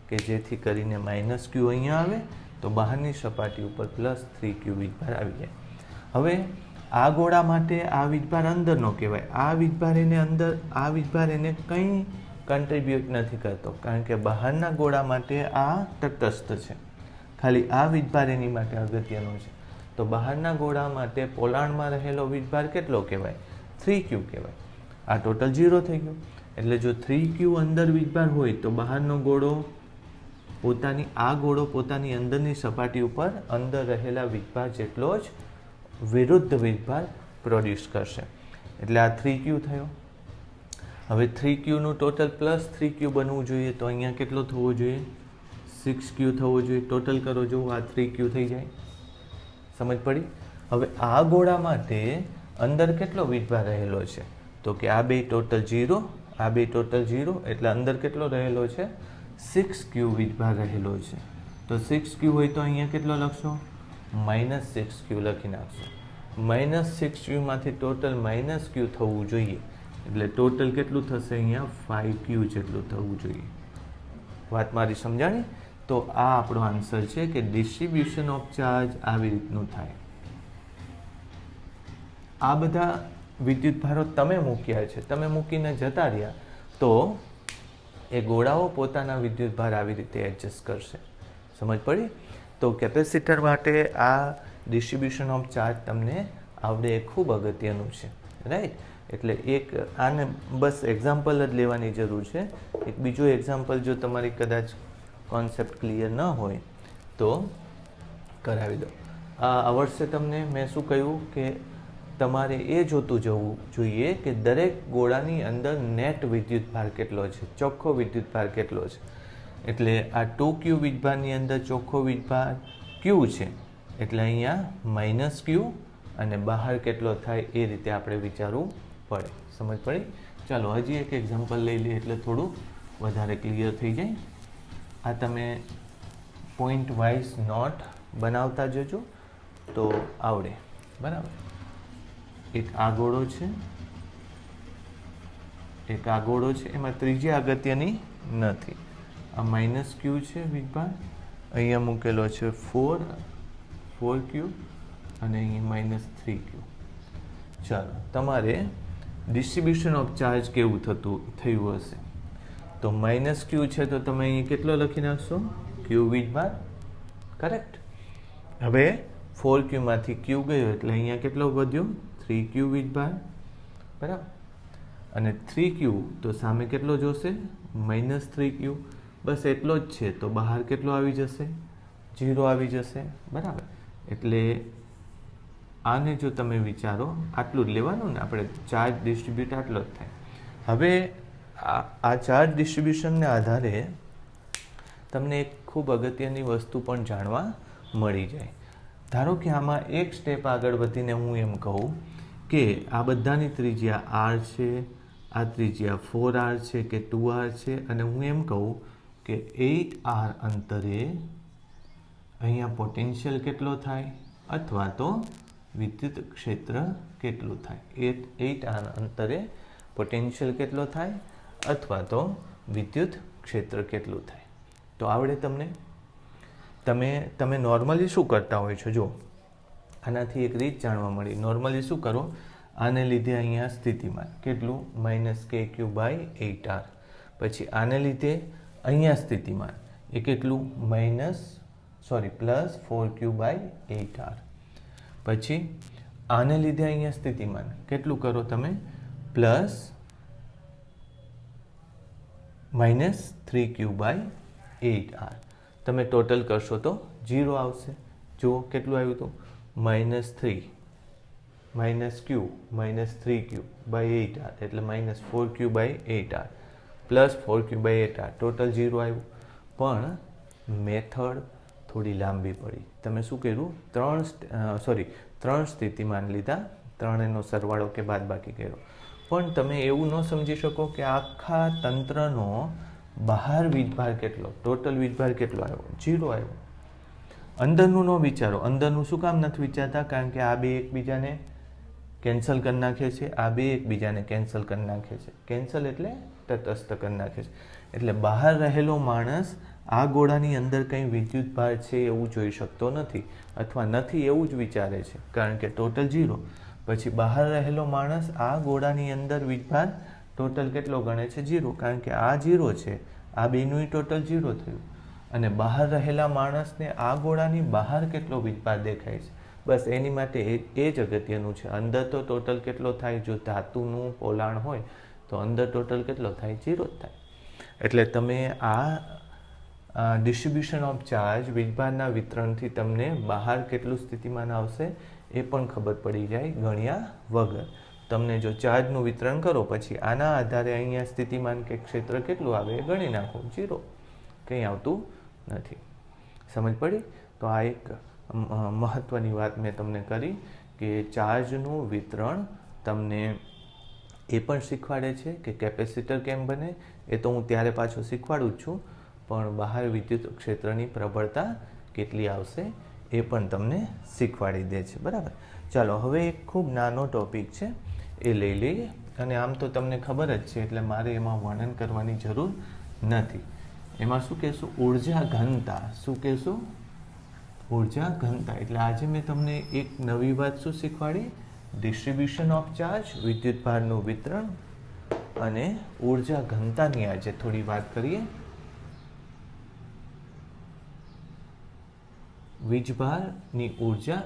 કે જેથી કરીને -q અહીંયા આવે તો બહારની સપાટી ઉપર +3q વીજભાર આવી જાય. હવે આ ગોળા માટે આ વીજભાર અંદરનો કહેવાય. આ વીજભાર એને અંદર, આ વીજભાર એને કંઈ કન્ટ્રીબ્યુટ નથી કરતો, કારણ કે બહારના ગોળા માટે આ તટસ્થ છે. ખાલી આ વીજભાર એની માટે અગત્યનો છે. તો બહારના ગોળા માટે પોલાણમાં રહેલો વીજભાર કેટલો કહેવાય? 3q કહેવાય. આ ટોટલ 0 થઈ ગયું. એટલે જો 3q અંદર વીજભાર હોય તો બહારનો ગોળો પોતાની અંદરની સપાટી ઉપર અંદર રહેલા વીજભાર જેટલો જ વિરુદ્ધ વીજભાર પ્રોડ્યુસ કરશે. એટલે આ 3q થયો. હવે 3qનું ટોટલ +3q બનવું જોઈએ તો અહીંયા કેટલો થવો જોઈએ? 6q થવો જોઈએ. ટોટલ કરો જો આ 3q થઈ જાય. સમજ પડી? હવે આ ગોળા માટે અંદર કેટલો વીજભાર રહેલો છે? તો કે આ બે ટોટલ 0, આ બે ટોટલ 0, એટલે અંદર કેટલો રહેલો છે? 6q વીજભાર રહેલો છે. તો 6q હોય તો અહીંયા કેટલો લખશો? -6q લખી નાખશો. -6q માંથી ટોટલ -q થવું જોઈએ. એટલે ટોટલ કેટલું થશે? અહીંયા 5q જેટલું થવું જોઈએ. વાત મારી સમજાણી? તો આ આપણો આન્સર છે કે ડિસ્ટ્રીબ્યુશન ઓફ ચાર્જ આવી રીતનું થાય. આ બધા વિદ્યુતભારો તમે મૂક્યા છે, તમે મૂકીને જતા રહ્યા તો એ ગોળાઓ પોતાના વિદ્યુતભાર આવી રીતે એડજસ્ટ કરશે. સમજ પડી? તો કેપેસિટર માટે આ ડિસ્ટ્રીબ્યુશન ઓફ ચાર્જ તમને આવડે એ ખૂબ અગત્યનું છે, રાઈટ. એટલે એક આને બસ એક્ઝામ્પલ જ લેવાની જરૂર છે. એક બીજું એક્ઝામ્પલ જો તમારી કદાચ કોન્સેપ્ટ ક્લિયર ન હોય તો કરાવી દો. આ વર્ષે તમને મેં શું કહ્યું કે તમારે એ જોતું જવું જોઈએ કે દરેક ગોળાની અંદર નેટ વિદ્યુતભાર કેટલો છે, ચોખ્ખો વિદ્યુતભાર કેટલો છે. એટલે આ 2q વીજભારની અંદર ચોખ્ખો વીજભાર q છે, એટલે અહીંયા -q અને બહાર કેટલો થાય એ રીતે આપણે વિચારવું પડે. સમજ પડી? ચાલો હજી એક એક્ઝામ્પલ લઈ લઈએ એટલે થોડું વધારે ક્લિયર થઈ જાય. આ તમે પોઈન્ટ વાઇઝ નોટ બનાવતા જજો તો આવડે, બરાબર. એક આ ગોળો છે, એક આ ગોળો છે, એમાં ત્રીજી અગત્યની નથી. આ -q છે વીજભાર, અહીંયા મૂકેલો છે 4q અને અહીં -3q. ચાલો, તમારે ડિસ્ટ્રીબ્યુશન ઓફ ચાર્જ કેવું થયું હશે? તો -q છે તો તમે અહીં કેટલો લખી નાખશો? q વીજભાર. કરેક્ટ. હવે 4q માંથી q ગયો એટલે અહીંયા કેટલો વધ્યો? 3q વીજભાર. બરાબર. અને 3q તો સામે કેટલો જોશે? -3q. બસ એટલો જ છે તો બહાર કેટલો આવી જશે? 0 આવી જશે. બરાબર. એટલે આને જો તમે વિચારો, આટલું જ લેવાનું ને, આપણે ચાર્જ ડિસ્ટ્રીબ્યુટ આટલો જ થાય. હવે આ ચાર્જ ડિસ્ટ્રીબ્યુશનને આધારે તમને એક ખૂબ અગત્યની વસ્તુ પણ જાણવા મળી જાય. ધારો કે આમાં એક સ્ટેપ આગળ વધીને હું એમ કહું કે આ બધાની ત્રિજ્યા r છે, આ ત્રિજ્યા 4r છે કે 2r છે, અને હું એમ કહું કે 8r અંતરે અહીંયા પોટેન્શિયલ કેટલો થાય અથવા તો વિદ્યુત ક્ષેત્ર કેટલું થાય. 8r અંતરે પોટેન્શિયલ કેટલો થાય અથવા તો વિદ્યુત ક્ષેત્ર કેટલું થાય. તો આવડે તમને? તમે નોર્મલી શું કરતા હોય છો? જો આનાથી એક રીત જાણવા મળી. નોર્મલી શું કરો? આને લીધે અહીંયા સ્થિતિમાન કેટલું? -kq/8r. પછી આને લીધે અહીંયા સ્થિતિમાન એ કેટલું? +4q/8r. પછી આને લીધે અહીંયા સ્થિતિમાન કેટલું કરો તમે? -3q/8r. તમે ટોટલ કરશો તો 0 આવશે. જુઓ કેટલું આવ્યું હતું? -3 -q -3q/8r એટલે -4q/8r +4q/8r ટોટલ 0 આવ્યું. પણ મેથડ થોડી લાંબી પડી. તમે શું કર્યું? ત્રણ સ્થિતિમાન લીધા, ત્રણેયનો સરવાળો કે બાદબાકી કર્યો. પણ તમે એવું ન સમજી શકો કે આખા તંત્રનો બહાર વીજભાર કેટલો, ટોટલ વીજભાર કેટલો આવ્યો? 0 આવ્યો. અંદરનું ન વિચારો. અંદરનું શું કામ નથી વિચારતા? કારણ કે આ બે એકબીજાને કેન્સલ કરી નાખે છે, આ બે એકબીજાને કેન્સલ કરી નાખે છે. કેન્સલ એટલે તટસ્થ કરી નાખે છે. એટલે બહાર રહેલો માણસ આ ગોળાની અંદર કંઈ વિદ્યુત ભાર છે એવું જોઈ શકતો નથી, અથવા નથી એવું જ વિચારે છે, કારણ કે ટોટલ 0. પછી બહાર રહેલો માણસ આ ગોળાની અંદર વીજભાર ટોટલ કેટલો ગણે છે? 0, કારણ કે આ 0 છે, આ બેનું ટોટલ 0 થયું. અને બહાર રહેલા માણસને આ ગોળાની બહાર કેટલો વીજભાર દેખાય છે? બસ એની માટે એ જ અગત્યનું છે. અંદર તો ટોટલ કેટલો થાય? જો ધાતુનું પોલાણ હોય તો અંદર ટોટલ કેટલો થાય? 0 જ થાય. એટલે તમે આ ડિસ્ટ્રીબ્યુશન ઓફ ચાર્જ, વીજભારના વિતરણથી તમને બહાર કેટલું સ્થિતિમાન આવશે એ પણ ખબર પડી જાય ગણ્યા વગર. તમને જો ચાર્જનું વિતરણ કરો પછી આના આધારે અહીંયા સ્થિતિમાન કે ક્ષેત્ર કેટલું આવે એ ગણી નાખો. 0, કંઈ આવતું નથી. સમજ પડી? તો આ એક મહત્ત્વની વાત મેં તમને કરી કે ચાર્જનું વિતરણ તમને એ પણ શીખવાડે છે કે કેપેસિટર કેમ બને. એ તો હું ત્યારે પાછો શીખવાડું જ છું, પણ બહાર વિદ્યુત ક્ષેત્રની પ્રબળતા કેટલી આવશે એ પણ તમને શીખવાડી દે છે. બરાબર. ચાલો, હવે એક ખૂબ નાનો ટોપિક છે એ લઈ લઈએ. અને આમ તો તમને ખબર જ છે એટલે મારે એમાં વર્ણન કરવાની જરૂર નથી. એમાં શું કહેશું? ઉર્જા ઘનતા. શું કહેશું? ઉર્જા ઘનતા. એટલે આજે મેં તમને એક નવી વાત શું શીખવાડી? ડિસ્ટ્રીબ્યુશન ઓફ ચાર્જ, વિદ્યુત ભારનું વિતરણ અને ઉર્જા ઘનતાની આજે થોડી વાત કરીએ. વીજભારની ઉર્જા,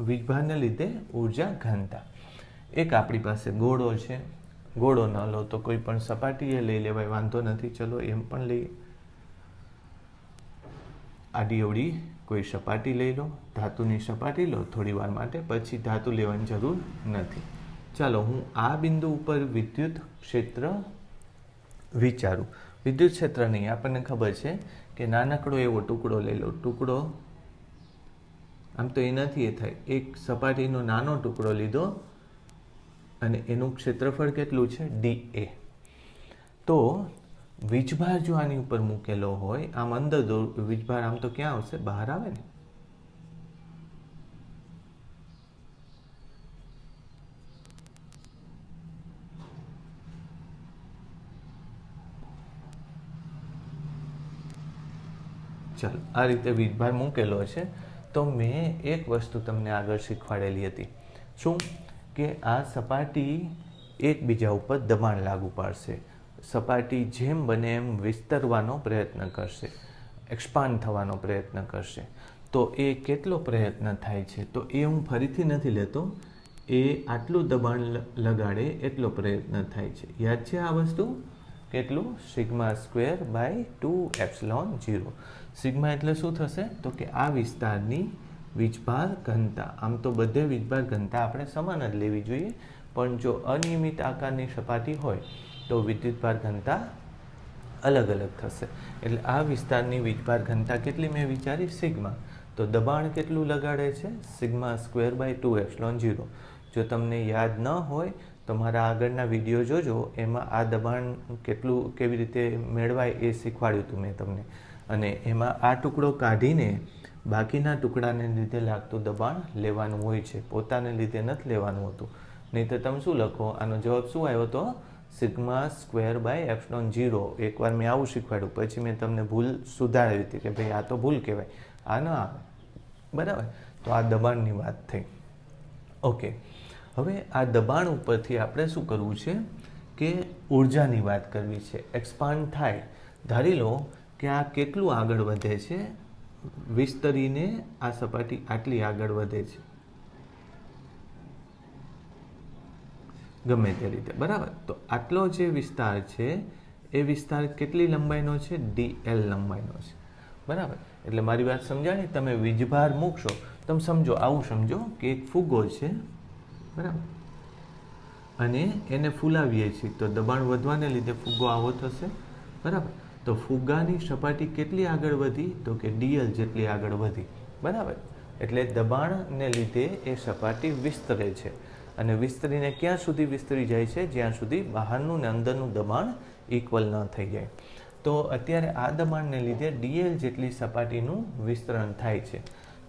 વીજભારને લીધે ઉર્જા ઘનતા. એક આપણી પાસે ગોળો છે. ગોળો ન લો તો કોઈ પણ સપાટી એ લઈ લેવાય, વાંધો નથી. ચલો એમ પણ લઈએ. આડી અવળી કોઈ સપાટી લઈ લો, ધાતુની સપાટી લો થોડી વાર માટે, પછી ધાતુ લેવાની જરૂર નથી. ચાલો, હું આ બિંદુ ઉપર વિદ્યુત ક્ષેત્ર વિચારું. વિદ્યુત ક્ષેત્ર નહીં, આપણને ખબર છે કે નાનકડો એવો ટુકડો લઈ લો. ટુકડો આમ તો એનાથી એ થાય, એક સપાટીનો નાનો ટુકડો લીધો અને એનું ક્ષેત્રફળ કેટલું છે? dA. તો વીજભાર જો આની ઉપર મૂકેલો હોય, આમ અંદર વીજભાર આમ તો ક્યાં આવશે? બહાર આવે ને. ચાલો, આ રીતે વીજભાર મૂકેલો છે તો મેં એક વસ્તુ તમને આગળ શીખવાડેલી હતી, શું કે આ સપાટી એકબીજા ઉપર દબાણ લાગુ પાડશે, સપાટી જેમ બને એમ વિસ્તરવાનો પ્રયત્ન કરશે, એક્સપાન્ડ થવાનો પ્રયત્ન કરશે. તો એ કેટલો પ્રયત્ન થાય છે, તો એ હું ફરીથી નથી લેતો, એ આટલું દબાણ લગાડે એટલો પ્રયત્ન થાય છે. યાદ છે આ વસ્તુ? કેટલું? σ²/2ε0. સિગ્મા એટલે શું થશે? તો કે આ વિસ્તારની વીજભાર ઘનતા. આમ તો બધે વીજભાર ઘનતા આપણે સમાન જ લેવી જોઈએ, પણ જો અનિયમિત આકારની સપાટી હોય તો વિદ્યુતભાર ઘનતા અલગ અલગ થશે. એટલે આ વિસ્તારની વીજભાર ઘનતા કેટલી મેં વિચારી? સિગ્મા. તો દબાણ કેટલું લગાડે છે? σ²/2ε0. જો તમને યાદ ન હોય તો મારા આગળના વિડીયો જોજો, એમાં આ દબાણ કેટલું કેવી રીતે મેળવાય એ શીખવાડ્યું હતું મેં તમને. અને એમાં આ ટુકડો કાઢીને બાકીના ટુકડાને લીધે લાગતું દબાણ લેવાનું હોય છે, પોતાને લીધે નથી લેવાનું હોતું. નહીં તો તમે શું લખો? આનો જવાબ શું આવ્યો હતો? σ²/ε0. એકવાર મેં આવું શીખવાડ્યું, પછી મેં તમને ભૂલ સુધારી હતી કે ભાઈ આ તો ભૂલ કહેવાય, આ ન આવે. બરાબર? તો આ દબાણની વાત થઈ. ઓકે, હવે આ દબાણ ઉપરથી આપણે શું કરવું છે કે ઉર્જાની વાત કરવી છે. એક્સપાન્ડ થાય, ધારી લો કે આ કેટલું આગળ વધે છે, વિસ્તરીને આ સપાટી આટલી આગળ વધે છે, ગમે તે રીતે. બરાબર? તો આટલો જે વિસ્તાર છે એ વિસ્તાર કેટલી લંબાઈનો છે? dl લંબાઈનો છે. બરાબર? એટલે મારી વાત સમજાણી? તમે વીજભાર મૂકશો, તમે સમજો, આવું સમજો કે એક ફુગ્ગો છે, બરાબર, અને એને ફૂલાવીએ છીએ તો દબાણ વધવાને લીધે ફુગ્ગો આવો થશે. બરાબર? તો ફુગ્ગાની સપાટી કેટલી આગળ વધી? તો કે dl જેટલી આગળ વધી. બરાબર? એટલે દબાણને લીધે એ સપાટી વિસ્તરે છે, અને વિસ્તરીને ક્યાં સુધી વિસ્તરી જાય છે? જ્યાં સુધી બહારનું ને અંદરનું દબાણ ઇક્વલ ન થઈ જાય. તો અત્યારે આ દબાણને લીધે dl જેટલી સપાટીનું વિસ્તરણ થાય છે.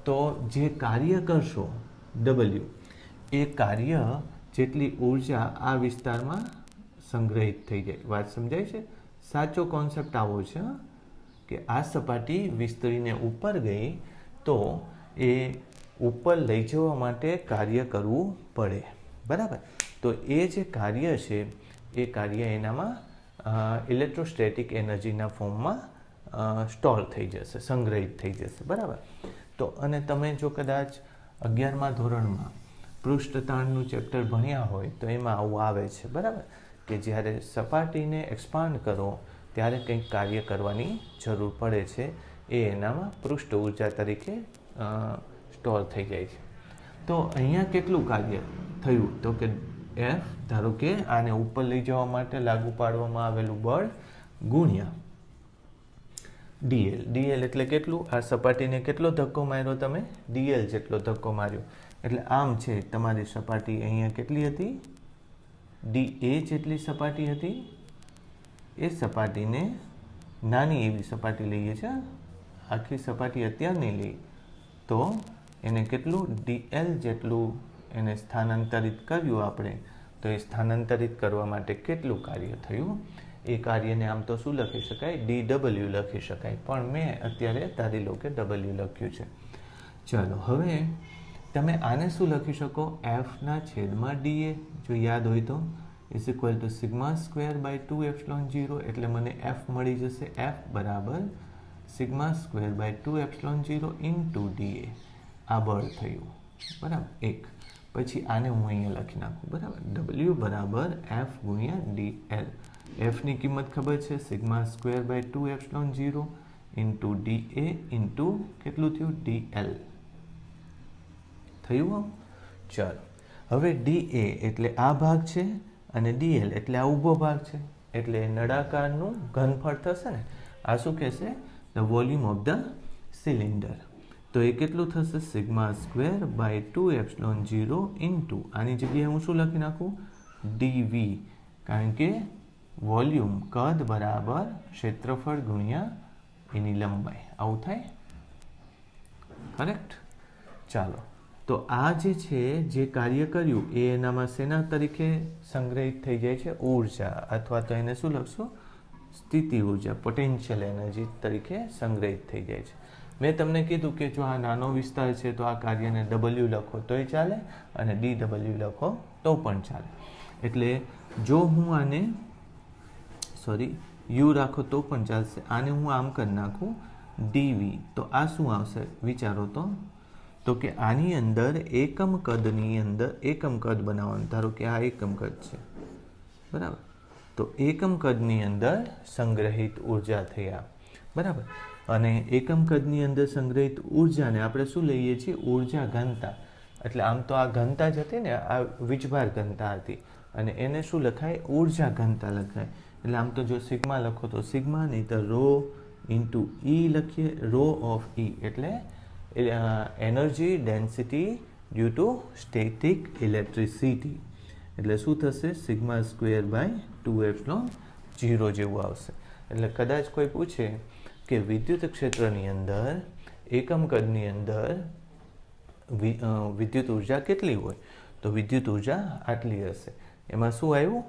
તો જે કાર્ય કરશો W, એ કાર્ય જેટલી ઉર્જા આ વિસ્તારમાં સંગ્રહિત થઈ જાય. વાત સમજાય છે? સાચો કોન્સેપ્ટ આવો છે કે આ સપાટી વિસ્તરીને ઉપર ગઈ તો એ ઉપર લઈ જવા માટે કાર્ય કરવું પડે. બરાબર? તો એ જે કાર્ય છે એ કાર્ય એનામાં ઇલેક્ટ્રોસ્ટેટિક એનર્જીના ફોર્મમાં સ્ટોર થઈ જશે, સંગ્રહિત થઈ જશે. બરાબર? તો અને તમે જો કદાચ 11મા ધોરણમાં પૃષ્ઠતાણનું ચેપ્ટર ભણ્યા હોય તો એમાં આવું આવે છે. બરાબર? કે જ્યારે સપાટીને એક્સપાન્ડ કરો ત્યારે કંઈક કાર્ય કરવાની જરૂર પડે છે, એ એનામાં પૃષ્ઠ ઉર્જા તરીકે સ્ટોર થઈ જાય છે. તો અહીંયા કેટલું કાર્ય થયું? તો કે F, ધારો કે આને ઉપર લઈ જવા માટે લાગુ પાડવામાં આવેલું બળ ગુણ્યા dl. dl એટલે કેટલું? આ સપાટીને કેટલો ધક્કો માર્યો તમે? dl જેટલો ધક્કો માર્યો. એટલે આમ છે, તમારી સપાટી અહીંયા કેટલી હતી? dA જેટલી સપાટી હતી. એ સપાટીને નાની એવી સપાટી લઈએ છીએ, આખી સપાટી અત્યારે નહીં લઈ, તો એને કેટલું? dl જેટલું એને સ્થાનાંતરિત કર્યું આપણે. તો એ સ્થાનાંતરિત કરવા માટે કેટલું કાર્ય થયું? એ કાર્યને આમ તો શું લખી શકાય? dw લખી શકાય, પણ મેં અત્યારે ધારી લો કે w લખ્યું છે. ચાલો, હવે તમે આને શું લખી શકો? f/dA, જો યાદ હોય તો, ઇઝ ઇક્વલ ટુ σ²/2ε0. એટલે મને f મળી જશે. f બરાબર σ²/2ε0 ઇન્ટુ dA. આ બળ થયું. બરાબર? એક. પછી આને હું અહીંયા લખી નાખું. બરાબર? w બરાબર f ગુણ્યા dl. fની કિંમત ખબર છે, σ²/2ε0 ઇન્ટુ dA ઇન્ટુ કેટલું થયું? dl થયું. ચાલો, હવે dA એટલે આ ભાગ છે અને dl એટલે આ ઊભો ભાગ છે, એટલે નળાકારનું ઘનફળ થશે ને. આ શું કહેશે? The volume of the cylinder. તો એ કેટલું થશે? σ²/2ε0 ઇન્ટુ, આની જગ્યાએ હું શું લખી નાખું? dv, કારણ કે વોલ્યુમ કદ બરાબર ક્ષેત્રફળ ગુણ્યા એની લંબાઈ. આવું થાય? કરેક્ટ? ચાલો, તો આ જે છે, જે કાર્ય કર્યું એ એનામાં શેના તરીકે સંગ્રહિત થઈ જાય છે? ઉર્જા, અથવા તો એને શું લખશો? સ્થિતિ ઉર્જા, પોટેન્શિયલ એનર્જી તરીકે સંગ્રહિત થઈ જાય છે. મેં તમને કીધું કે જો આ નાનો વિસ્તાર છે તો આ કાર્યને W લખો તોય ચાલે અને dW લખો તો પણ ચાલે. એટલે જો હું આને U રાખો તો પણ ચાલશે. આને હું આમ કરી નાખું dV તો આ શું આવશે વિચારો તો કે આની અંદર એકમ કદની અંદર એકમ કદ બનાવવાનું. ધારો કે આ એકમ કદ છે, બરાબર. તો એકમ કદની અંદર સંગ્રહિત ઉર્જા થઈ આ, બરાબર. અને એકમ કદની અંદર સંગ્રહિત ઉર્જાને આપણે શું લઈએ છીએ? ઉર્જા ઘનતા. એટલે આમ તો આ ઘનતા જ હતી ને, આ વીજભાર ઘનતા હતી, અને એને શું લખાય? ઉર્જા ઘનતા લખાય. એટલે આમ તો જો સિગ્મા લખો તો સિગ્મા, નહીં તો રો ઇન્ટુ E લખીએ. રો ઓફ E એટલે energy density due to static electricity. એટલે શું થશે? સિગ્મા સ્ક્વેર બાય 2ε0 જેવું આવશે. એટલે કદાચ કોઈ પૂછે કે વિદ્યુત ક્ષેત્રની અંદર એકમ કદની અંદર વિદ્યુત ઉર્જા કેટલી હોય? તો વિદ્યુત ઉર્જા આટલી હશે. એમાં શું આવ્યું?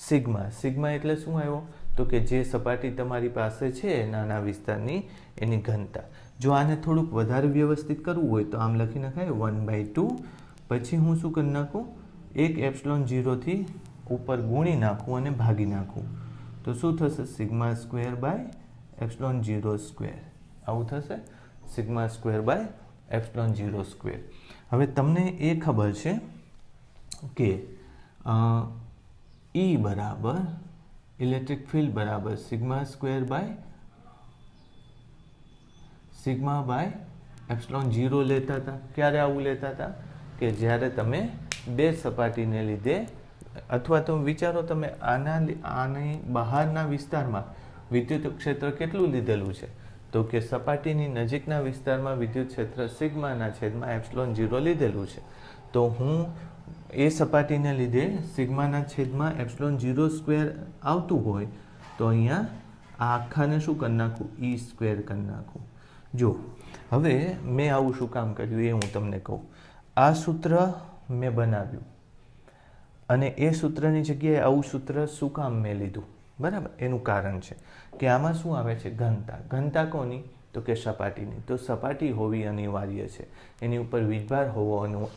સિગ્મા. સિગ્મા એટલે શું આવ્યો? તો કે જે સપાટી તમારી પાસે છે નાના વિસ્તારની એની ઘનતા. જો આને થોડુંક વધારે વ્યવસ્થિત કરવું હોય તો આમ લખી નખાય 1/2. પછી હું શું કરી નાખું? એક ε0 થી ઉપર ગુણી નાખું અને ભાગી નાખું. તો શું થશે? Sigma square by ε0 square. આવું થશે, સિગ્મા સ્ક્વેર બાય ε0 સ્ક્વેર. હવે તમને એ ખબર છે કે E બરાબર ઇલેક્ટ્રિક ફિલ્ડ બરાબર સિગ્મા સ્ક્વેર બાય ε0 લેતા હતા. ક્યારે આવું લેતા હતા? કે જ્યારે તમે બે સપાટીને લીધે, અથવા તો વિચારો તમે આની બહારના વિસ્તારમાં વિદ્યુત ક્ષેત્ર કેટલું લીધેલું છે? તો કે સપાટીની નજીકના વિસ્તારમાં વિદ્યુત ક્ષેત્ર સિગ્માના છેદમાં ε0 લીધેલું છે. તો હું એ સપાટીને લીધે સિગ્માના છેદમાં ε0 સ્ક્વેર આવતું હોય તો અહીંયા આ આખાને શું કરી નાખું? E સ્ક્વેર કરી નાખું. જો હવે મેં આવું શું કામ કર્યું એ હું તમને કહું. આ સૂત્ર મેં બનાવ્યું અને એ સૂત્રની જગ્યાએ આવું સૂત્ર શું કામ મેં લીધું? બરાબર. એનું કારણ છે કે આમાં શું આવે છે? ઘનતા. ઘનતા કોની? તો કે સપાટીની. તો સપાટી હોવી અનિવાર્ય છે, એની ઉપર વીજભાર હોવો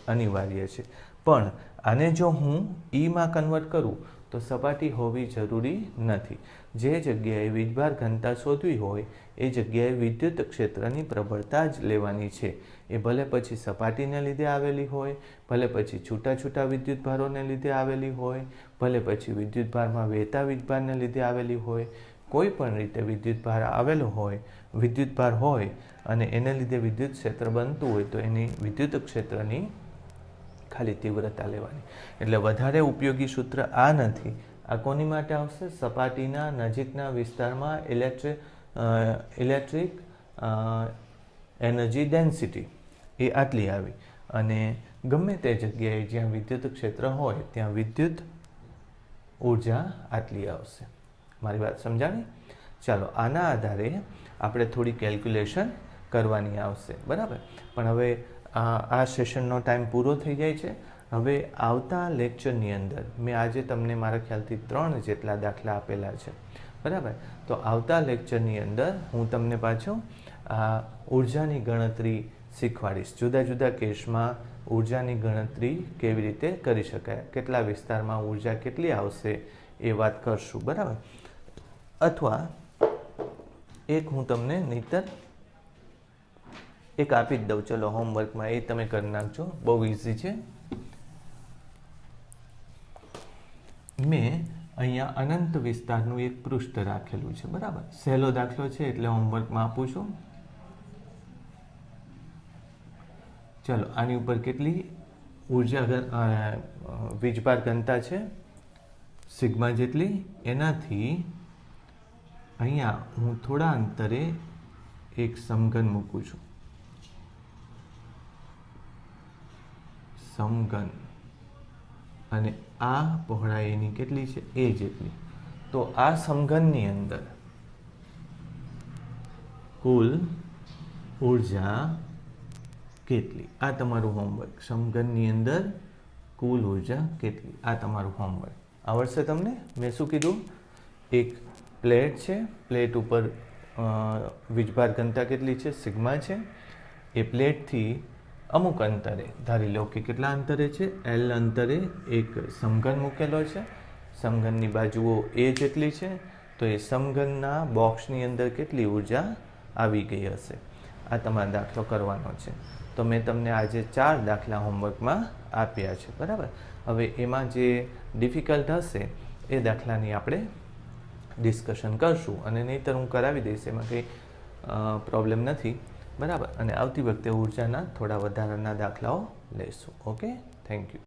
અનિવાર્ય છે. પણ આને જો હું ઈમાં કન્વર્ટ કરું તો સપાટી હોવી જરૂરી નથી. જે જગ્યાએ વીજભાર ઘનતા શોધવી હોય એ જગ્યાએ વિદ્યુત ક્ષેત્રની પ્રબળતા જ લેવાની છે. એ ભલે પછી સપાટીને લીધે આવેલી હોય, ભલે પછી છૂટા છૂટા વિદ્યુતભારોને લીધે આવેલી હોય, ભલે પછી વિદ્યુતભારમાં વહેતા વીજભારને લીધે આવેલી હોય. કોઈ પણ રીતે વિદ્યુતભાર આવેલો હોય, વિદ્યુતભાર હોય અને એને લીધે વિદ્યુત ક્ષેત્ર બનતું હોય તો એની વિદ્યુત ક્ષેત્રની ખાલી તીવ્રતા લેવાની. એટલે વધારે ઉપયોગી સૂત્ર આ નથી. આ કોની માટે આવશે? સપાટીના નજીકના વિસ્તારમાં ઇલેક્ટ્રિક એનર્જી ડેન્સિટી એ આટલી આવી, અને ગમે તે જગ્યાએ જ્યાં વિદ્યુત ક્ષેત્ર હોય ત્યાં વિદ્યુત ઉર્જા આટલી આવશે. મારી વાત સમજાણી? ચાલો, આના આધારે આપણે થોડી કેલ્ક્યુલેશન કરવાની આવશે, બરાબર. પણ હવે આ સેશનનો ટાઈમ પૂરો થઈ જાય છે. હવે આવતા લેક્ચરની અંદર મેં આજે તમને મારા ખ્યાલથી 3 જેટલા દાખલા આપેલા છે, બરાબર. તો આવતા લેક્ચરની અંદર હું તમને પાછો આ ઉર્જાની ગણતરી શીખવાડીશ. જુદા જુદા કેસમાં ઉર્જાની ગણતરી કેવી રીતે કરી શકાય, કેટલા વિસ્તારમાં ઉર્જા કેટલી આવશે એ વાત કરશું, બરાબર. અથવા એક હું તમને નહીતર એક આપી જ દઉં, ચલો હોમવર્કમાં, એ તમે કરી નાખજો, બહુ ઇઝી છે. મેં અહીંયા અનંત વિસ્તારનું એક પૃષ્ઠ રાખેલું છે, બરાબર. સહેલો દાખલો છે એટલે હોમવર્કમાં આપું છું. ચલો, આની ઉપર કેટલી ઉર્જા વીજભાર ઘનતા છે? સિગ્મા જેટલી. એનાથી અહીંયા હું થોડા અંતરે એક સમઘન મૂકું છું. સમઘન. અને આ પહોળાઈ એની કેટલી છે? એ જેટલી. તો આ સમઘનની અંદર કુલ ઉર્જા કેટલી? આ તમારું હોમવર્ક. સમઘનની અંદર કુલ ઉર્જા કેટલી? આ તમારું હોમવર્ક. આવડશે તમને? મેં શું કીધું? એક પ્લેટ છે, પ્લેટ ઉપર વીજભાર ઘનતા કેટલી છે, સિગ્મા છે. એ પ્લેટથી અમુક અંતરે ધારી લો કે કેટલા અંતરે છે, એલ અંતરે એક સમઘન મૂકેલો છે. સમઘનની બાજુઓ એ જેટલી છે, તો એ સમઘનના બોક્સની અંદર કેટલી ઉર્જા આવી ગઈ હશે. આ તમારે દાખલો કરવાનો છે. તો મેં તમને આજે 4 દાખલા હોમવર્કમાં આપ્યા છે, બરાબર. હવે એમાં જે ડિફિકલ્ટ હશે એ દાખલાની આપણે ડિસ્કશન કરશું, અને નહીંતર હું કરાવી દઈશ, એમાં કંઈ પ્રોબ્લેમ નથી, બરાબર. અને આવતી વખતે ઉર્જાના થોડા વધારાના દાખલાઓ લઈશું. Okay, thank you.